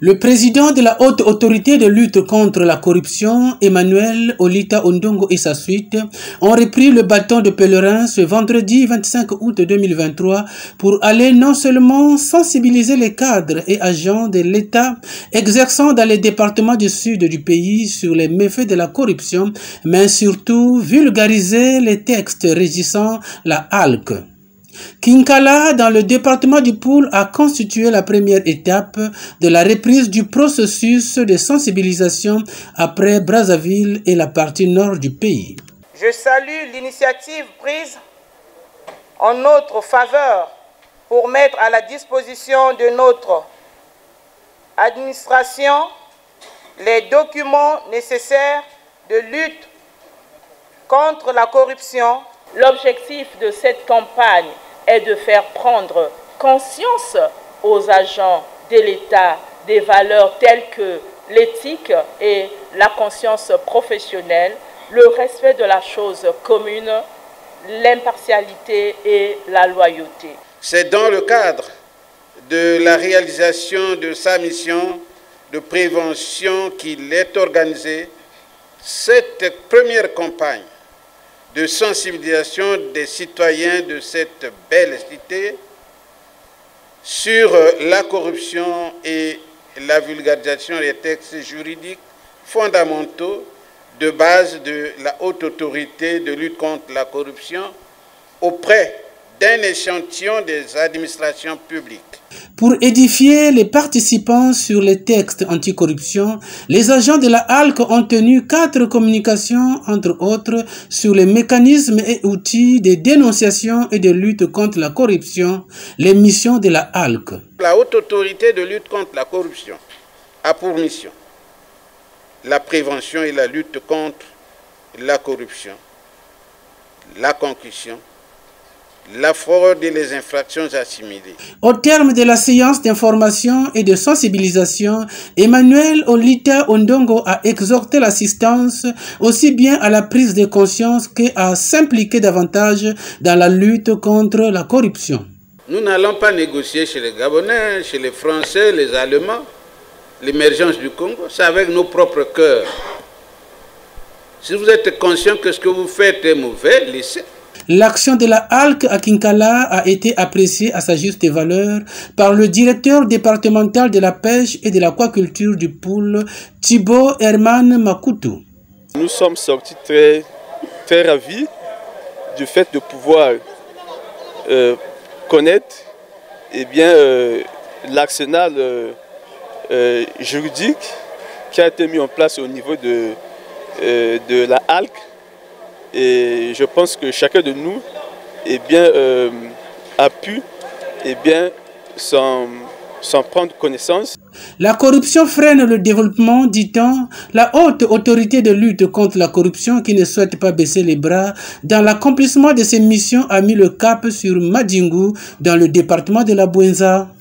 Le président de la haute autorité de lutte contre la corruption, Emmanuel Olita Ondongo et sa suite, ont repris le bâton de pèlerin ce vendredi 25 août 2023 pour aller non seulement sensibiliser les cadres et agents de l'État exerçant dans les départements du sud du pays sur les méfaits de la corruption, mais surtout vulgariser les textes régissant la HALC. Kinkala, dans le département du Poul, a constitué la première étape de la reprise du processus de sensibilisation après Brazzaville et la partie nord du pays. Je salue l'initiative prise en notre faveur pour mettre à la disposition de notre administration les documents nécessaires de lutte contre la corruption. L'objectif de cette campagne est de faire prendre conscience aux agents de l'État des valeurs telles que l'éthique et la conscience professionnelle, le respect de la chose commune, l'impartialité et la loyauté. C'est dans le cadre de la réalisation de sa mission de prévention qu'il est organisé cette première campagne de sensibilisation des citoyens de cette belle cité sur la corruption et la vulgarisation des textes juridiques fondamentaux de base de la haute autorité de lutte contre la corruption auprès d'un échantillon des administrations publiques. Pour édifier les participants sur les textes anticorruption, les agents de la HALC ont tenu 4 communications, entre autres, sur les mécanismes et outils de dénonciation et de lutte contre la corruption, les missions de la HALC. La haute autorité de lutte contre la corruption a pour mission la prévention et la lutte contre la corruption, la concussion, la fraude et les infractions assimilées. Au terme de la séance d'information et de sensibilisation, Emmanuel Olita Ondongo a exhorté l'assistance aussi bien à la prise de conscience qu'à s'impliquer davantage dans la lutte contre la corruption. Nous n'allons pas négocier chez les Gabonais, chez les Français, les Allemands, l'émergence du Congo, c'est avec nos propres cœurs. Si vous êtes conscient que ce que vous faites est mauvais, laissez. L'action de la HALC à Kinkala a été appréciée à sa juste valeur par le directeur départemental de la pêche et de l'aquaculture du Poul, Thibaut Herman Makutu. Nous sommes sortis très ravis du fait de pouvoir connaître l'arsenal juridique qui a été mis en place au niveau de la HALC. Et je pense que chacun de nous a pu s'en prendre connaissance. La corruption freine le développement, dit-on. La haute autorité de lutte contre la corruption, qui ne souhaite pas baisser les bras, dans l'accomplissement de ses missions, a mis le cap sur Madingu, dans le département de la Bouenza.